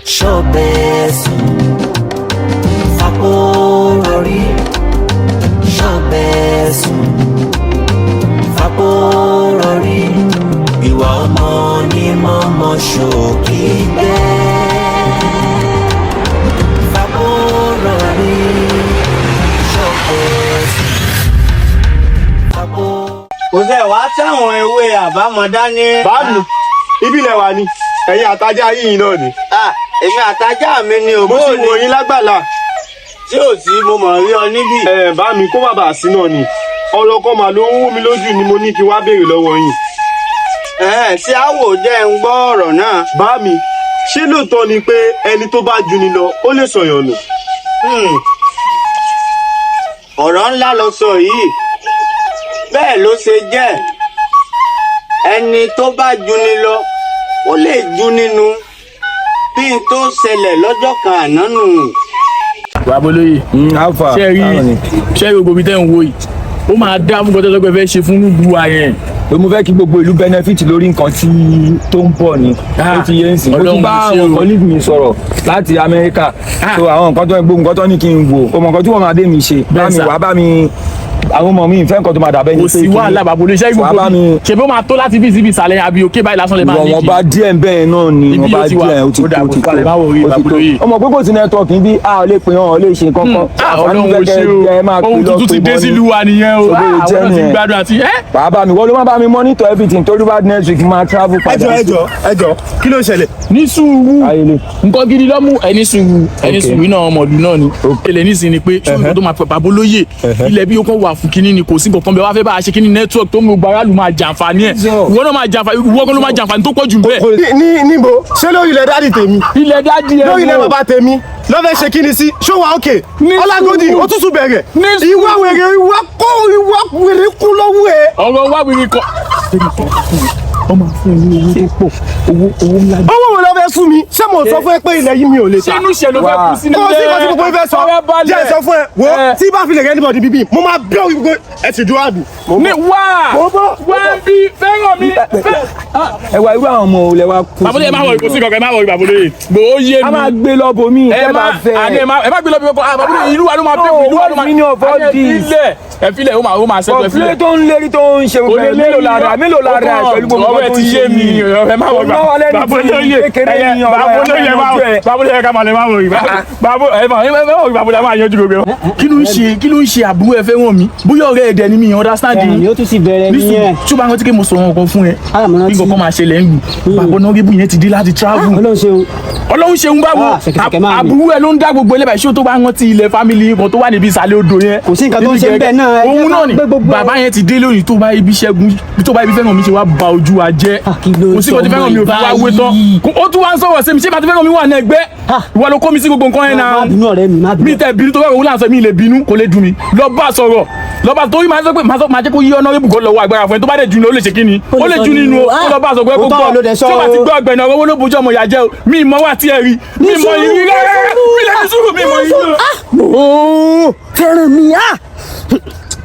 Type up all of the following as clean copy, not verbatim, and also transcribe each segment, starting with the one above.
Ṣọ̀bẹ̀sùn fàkórọ̀rí. Ṣọ̀bẹ̀sùn fàkórọ̀rí. Ìwà ọmọ ní mọ́mọ́ ṣòkì gbẹ́. Fàkórọ̀rí. Ṣọ̀bẹ̀sùn fàkórọ̀rí. Kò sẹ́ wá táwọn ewé àbámọ̀dá ní. Báàmì ibi ilẹ̀ wa ni ẹ̀yin àtajá yìí náà ni. Èmi àtajá mi ni òbó mo ni. ti wò yín lágbàlá. Tí ò sí mo mọ̀ rí ọ níbí. Báàmì kó má bàa sí náà ni ọ̀rọ̀ kan mà ló ń wú mi lójú ni mo ní kí wá béèrè lọ́wọ́ yín. Tí àwò jẹ́ ń gbọ́ ọ̀rọ̀ náà. Báàmì ṣé lóòótọ́ ni pé ẹni tó bá jù ni lọ ó lè sọ̀yàn nù? Ọ̀rọ̀ ńlá ló sọ yìí. Bẹ́ẹ̀ ló ṣe jẹ́. Ẹni tó bá jù ni lọ ó lè jù nínú. Bí n tó ṣẹlẹ̀ lọ́jọ́ kan àná nù. Babolóye ṣe rí gbogbo ibi tẹ́ ń wo yìí ó máa dá fún kọ́tẹ́ lọ́gbẹ́ fẹ́ ṣe fún gbogbo ayẹn. mo fẹ́ kí gbogbo ìlú benefit lórí nǹkan tó ń bọ̀ ni ó ti yé ń sìn. mo tún bá àwọn colleague mi sọ̀rọ̀ láti Amẹ́ríkà so àwọn nǹkan tó ń gbó nǹkan tó ní kí n wò ọmọ nǹkan tí wọ́n máa dé mi ṣe bá mi wá bá mi àwọn ọmọ mi ìfẹ́ nǹkan tó máa dàbẹ́ ní pé kí kò sí wàhálà Babolóye iṣẹ́ gbogbo mi ṣe bí ó máa tó láti bí síbi ìsàlẹ̀ àbí òkè báyìí lásán lè máa ní kí. wọ́n bá díẹ̀ bẹ́ẹ̀ náà ni wọ́n bá díẹ̀ ó ti tó ọmọ pé kò sí nẹ́tọ̀ọ̀kì bí a ò lè pè hàn ọ́ lè ṣe kankan. Ọlọ́run ò ṣe o ohun tuntun ti dé sílùú wa nìyẹn o àwọn ti gbádùn àti bàbá mi wọ́n ló má bá mi monitor everything torí bá next week máa travel padà. ẹjọ kí ló ṣẹlẹ̀? ní sùúrù nǹkan gidi lọ́mú ẹni sùúrù náà ọmọdún náà ni èlé nísìnyí pé ṣùgbọ́n tó máa pẹ̀ Babolóye ilẹ̀ bí ó kàn wà fún kínní ni kò sí nǹkan bẹ́ẹ̀ wá fẹ́ bá a ṣe kínní network tó ń gbogbo aráàlú máa jàǹfààní ẹ̀ ìwọ náà máa jàǹfààní ìwọ kan ló máa jàǹfààní tó pọ̀ jù bẹ́ẹ̀. níbo ṣé lórí ilẹ̀ dádì tèmi ilẹ̀ dádì ẹ̀ lórí ilẹ̀ bàbá tèmi lọ́fẹ̀ẹ́ ṣe kíni sí ṣó wa òkè Ọlágódì ó tútù bẹ̀rẹ̀ ìwà wèrè kú lọ́wọ́ ẹ̀. ọ̀rọ̀ wá wèrè kọ ọmọ fún mi owó tó pọ̀ owó ńlá. owó wo ló fẹ́ fún mi ṣé mo sọ fún ẹ pé ilẹ̀ yìí mi ò lè ta. sínú ìṣẹ̀ ló fẹ́ kú sínú ilé. kò sí kò sí gbogbo ìfẹ́ sọ jẹ́ sọ fún ẹ wo tí bá fi lè rẹ́ níbọ̀dì bíbí mo máa bẹ́ òyìnbó ẹ ti dúró àbí. ní wá bí fẹ́ràn mi. ẹ wá irú àwọn ọmọ olè wa kú. Babolóye má wọ ìkòsí kankan má wọ Babolóye gbòó yé mi. a máa gbé lọ bomi ẹ bá fẹ́. ẹ má gbé lọ bomi Babolóye ìlú wa ló máa bẹ́ẹ̀ ìlú wa ló máa ẹ filẹ̀ ó máa sẹ́tọ̀ ẹ filẹ̀. ọ̀fílẹ̀ tó ń lérí tó ń ṣe mélòó lára pẹ̀lú gbogbo ọ̀rọ̀ ẹ ti yé mi ẹ má wọ Babolóye ká máa lè má wọ Babolóye máa yanjú gbogbo ẹ. kí ló ń ṣe àbúrò ẹ fẹ́ wọ̀n mi bóyá ọ̀rẹ́ ẹ̀dẹ̀ ni mi understand ni ó tún sì bẹ̀rẹ̀ nìyẹn. tí o bá rántí pé mo sọ̀rọ̀ nǹkan fún ẹ bí nǹkan kan máa ṣẹlẹ̀ ń lù bàbá ọ̀nàrẹ́bù yẹn ti dé láti travel. Ọlọ́run ṣeun báwo àbúrò ẹ ló ń dá gbogbo ẹlẹ́bàá ṣé o tó bá rántí ilẹ̀ family kan tó wà níbi ìsàlẹ̀ odò yẹn. kò sí nǹkan tó ń ṣe bẹ́ẹ̀ náà. òun náà ni bàbá yẹn ti dé lónìí tó bá ibi ṣẹ́gun tó bá ibi fẹ́ràn mi ṣe wá ba ojú wa jẹ́ kò sí nǹkan tí fẹ́ràn mi ò fi wá wé tán ó tún wá ń sọ̀rọ̀ sí mi ṣé bàtí fẹ́ràn mi wà ní ẹgbẹ́ ìwọ ló kó mi sí gbogbo nǹkan yẹn náà mi tẹ bínú tó fẹ́ràn òun láǹsọ mi lè bínú kò lè dùn mí lọ bá sọ̀rọ̀ lọ́ba torí máa ń sọ pé máa jẹ́ kó yí ọ̀nàrẹ́bù kó lọ́wọ́ agbára fún ẹ tó bá dẹ̀ jù ní ó lè ṣe kí ni ó lè jù nínú ó lọ bá sọ pé kó gbọ́ tí ó bá ti gbọ́ ọgbẹ̀nà owó ló bójú ọmọ ìyá jẹ́ o mi ìmọ̀ wà tí ẹ rí mi ìmọ̀ ìrí rẹ̀ mi lè fi sùúrù mi ìmọ̀ ìrí rẹ̀. fẹ́ràn mi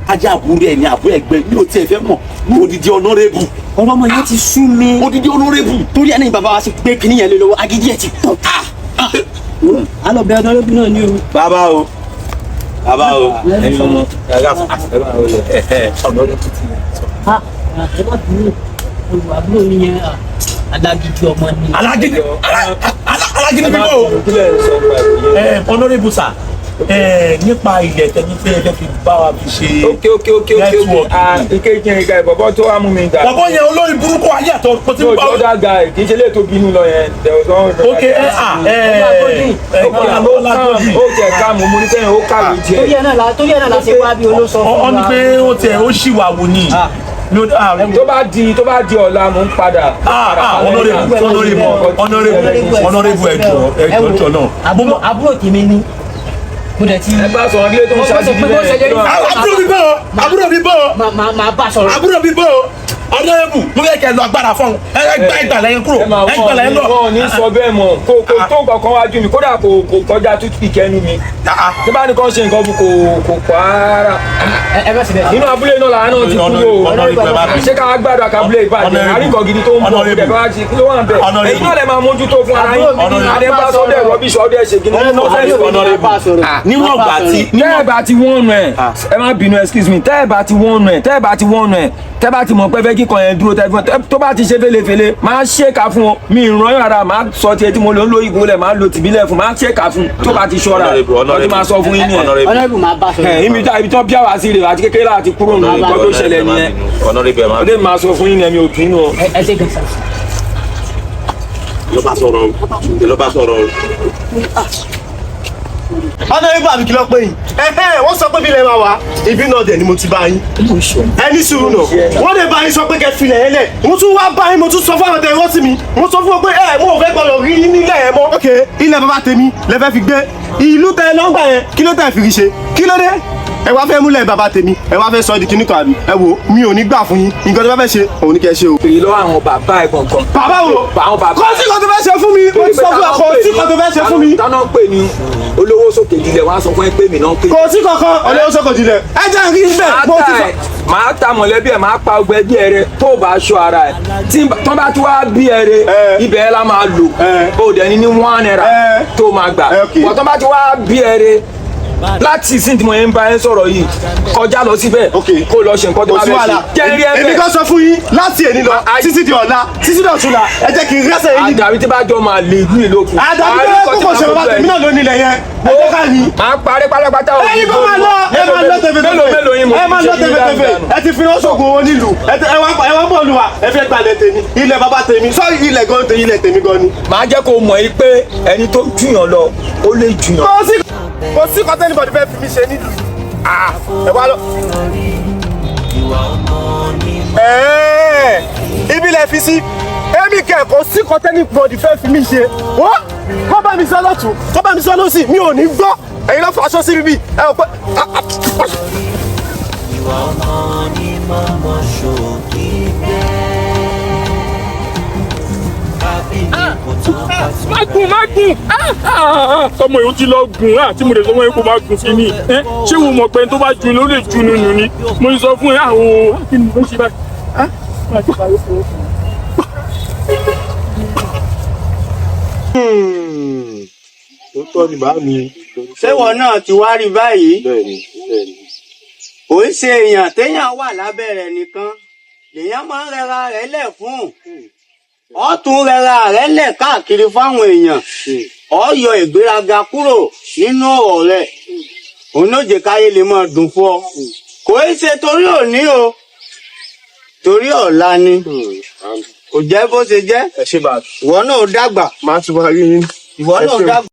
ajá àbúrò ẹ ní àbúrò ẹgbẹ́ mi ò tiẹ̀ fẹ́ mọ̀ ní odidi ọ̀nàrẹ́bù. ọlọmọ yẹn ti sú mi. odidi ọ̀nàrẹ́bù. torí ẹni bàbá wa ṣe gbé kinní yẹn lé lọ́wọ́ agídí ẹ ti pọ̀. alọ bẹ ọ̀nàrẹ́bù náà ni o. bàbá o ẹyin ọmọ ẹgbẹ́ ọ̀nàrẹ́bù ti yẹn. ẹ má bínú olùwàbúrò mi yẹn alágídí ọmọ ni. alágídí bíbó ọ̀nàrẹ́bù sà nípa ilẹ̀ tẹ́ni fẹ́ fi bá wa fi ṣe nẹ́tíwọ̀kì. ìkejì ìgbà ìbọ̀bọ̀ tó wà mú mi gbà. bọ̀bọ̀ yẹn olórí burúkú ayé àtọ̀ kò tí ń bá. no the other guy kì í ṣe lè tó bínú lọ yẹn. ó jẹ káàmù mo ní sẹ́yìn ó kàwé jẹ. torí ẹ̀ náà la ṣe wá bí olóṣọ fún wa. ọ ní pé ó tiẹ̀ ó ṣì wà wò ní. tó bá di ọ̀la mò ń padà. honorable ẹjọ́ náà. àbúrò tèmi ni mo dẹ̀ ti. ẹ bá sọ̀rọ̀ ilé tó ń ṣáájú bí bẹ́ẹ̀. àbúrò mi bọ̀ máa bá sọ̀rọ̀. àbúrò mi bọ̀ ọ̀nàrẹ́bù mo fẹ́ kẹ́ lọ agbára fún ẹ gbá ìgbàlẹ̀ yẹn kúrò ẹ gbàlẹ̀ yẹn lọ. wọn ní sọ bẹ́ẹ̀ mọ̀ kò tó kankan wájú mi kódà kò kọjá tútù kẹnu mi tí bá ní kàn ṣe nǹkan kò pa ara nínú abúlé náà làánà ti kúrò ṣé ká gbàdúrà kábúlé ìbàdàn àríkàn gidi tó ń bọ̀ ọ̀dẹ̀ bá ti kí ló wà ń bẹ̀ èyí náà lè máa mójútó fún ara yín adébásọ́dẹ̀ rọ́bìṣọ́ ọdẹ ṣègì níwọ̀n gbà tí. tẹ́ ẹ bá ti wọ́n ẹ̀ ẹ má bínú excuse me tẹ́ ẹ bá ti wọ́n ẹ̀ tẹ́ bá ti mọ̀ pé fẹ́ kíkan yẹn dúró tó bá ti ṣe fèlèfèlè máa ṣèkà fún ọ mi ìran yàrá máa sọ tiẹ̀ tí mo lò ń lo ìgbó lẹ̀ máa lo tìbílẹ̀ fún máa ṣèkà fún tó bá ti ṣọ́ra ọtí máa sọ fún yín nìyẹn. ọ̀nàrẹ́bù máa bá sọ̀rọ̀. ibi tí wọ́n bí àwa sí rè àti kékeré láti kúrò nù nǹkan tó ṣẹlẹ̀ nìyẹn ọdẹ máa sọ fún yín nìyẹn mi ò bínú ọ. ẹ ṣe gan sa. ló bá sọ̀rọ̀ ọ̀nàrẹ́bù àbí kí ló pé yìí wọ́n sọ pé bílẹ̀ máa wá ibi náà dẹ̀ ni mo ti bá yín ẹni sùúrù náà wọ́n lè bá yín sọ pé kẹ́ filẹ̀ yẹn lẹ̀ mo tún wá bá yín mo tún sọ fún àwọn tẹ̀wọ́ sí mi mo sọ fún wọn pé mo ò fẹ́ gbọ́dọ̀ rí nílẹ̀ yẹn mọ́. ok ilẹ̀ bàbá tèmi lẹ fẹ́ fi gbé ìlú tẹ lọ́ngbà yẹn kí ló tẹ̀ fi rí ṣe kí ló dé ẹ wá fẹ́ múlẹ̀ bàbá tèmi ẹ wá fẹ́ sọ di kíní kan àbí ẹ wò mi ò ní gbà fún yín nǹkan tó bá fẹ́ ṣe òun ní kẹ́ ṣe o. èyí lọ́wọ́ àwọn bàbá ẹ̀ gangan. bàbá wo àwọn bàbá. kò sí kan tó fẹ́ ṣe fún mi mo ti sọ fún ẹ kò sí kan tó fẹ́ ṣe fún mi. táná pè ní olówó sókè dilẹ̀ wọ́n á sọ fún ẹ pé mi náà pè. kò sí kankan olówó sókè dilẹ̀ ẹ jẹ́ rí bẹ́ẹ̀ mo ti sọ. máa ta mọ̀lẹ́bí ẹ̀ máa pa ọgbẹ́ bí ẹrẹ tó bá aṣọ ara ẹ̀ tí tọ́ bá tún wá bí ẹrẹ ibẹ̀ ẹ̀ la máa lò ó dẹ̀ ní $1 tó máa gbà bọ̀ tọ́ bá tún wá bí ẹrẹ láti ìsìn tí mo yẹn ń bá ẹ sọ̀rọ̀ yìí kọjá lọ síbẹ̀ kó lọ ṣe nǹkan tó bá fẹ́ ṣe kẹ́rí ẹ bẹ́ẹ̀. èmi kan sọ fún yín láti èní lọ títí di ọ̀la títí di ọ̀túnla ẹ jẹ́ kí n rẹ́sẹ̀ yín níbi. àdàbí tí bá jọ máa lè ní ìlú òkú. àdàbí tí wọ́n kókò ṣe bàbá tèmi náà ló nílẹ̀ yẹn ẹ jẹ́ ká ní. máa parí pátápátá òkú. ẹyin kò máa lọ ẹ máa lọ tẹfẹtẹfẹ ẹ máa lọ tẹfẹtẹfẹ ẹ ti fi wọn sọgùn owó nílùú ẹ wá bọ́ọ̀lù wa ẹ fẹ́ gbalẹ̀ tèmi ilẹ̀ bàbá tèmi sọ ilẹ̀ gan tèmi ilẹ̀ tèmi gan ni. máa jẹ́ kó mọ̀ yìí pé ẹni tó jùyàn lọ ó lè jùyàn. kò sí kọ́tẹ́ níbọ̀dì fẹ́ fi mi ṣe nílùú ẹ wá lọ. ibi lẹ fi sí èmi kẹ kò sí kọ́tẹ́ níbọ̀dì fẹ́ fi mi ṣe wọ́n kọ́ bá mi sọ lọ́tún kọ́ bá mi sọ lọ́sì mi ò ní gbọ́ ẹ̀yin lọ́ fọ aṣọ sí bíbí ẹ ò pẹ́. ìwà ọmọ ni mọ́mọ́ ṣòkì bẹ́ẹ̀. má gùn ọmọ yòó ti lọ gùn àti mo lè sọ fún ẹ kó má gùn sí ni ṣé wo mọ̀ pé tó bá ju ló lè ju nínú ni mo sọ fún ẹ àwọn kí ni mo ṣe báyìí. ó tọ́ ni bá mi. ṣéwọ náà ti wá rí báyìí bẹ́ẹ̀ni. ò ń ṣe èèyàn téèyàn wà lábẹ́ rẹ̀ nìkan lèèyàn máa ń rẹra rẹ̀ lẹ̀ fún ọ tún rẹra rẹ̀ lẹ̀ káàkiri fáwọn èèyàn ọ yọ ìgbéraga kúrò nínú ọ̀rọ̀ rẹ̀ òun ló jẹ́ káyé lè máa dùn fún ọ kò í ṣe torí òní o torí ọ̀la ni kò jẹ́ bó ṣe jẹ́ ẹ ṣe bá a. ìwọ náà dàgbà máa tún máa rí yín. ìwọ náà dàgbà.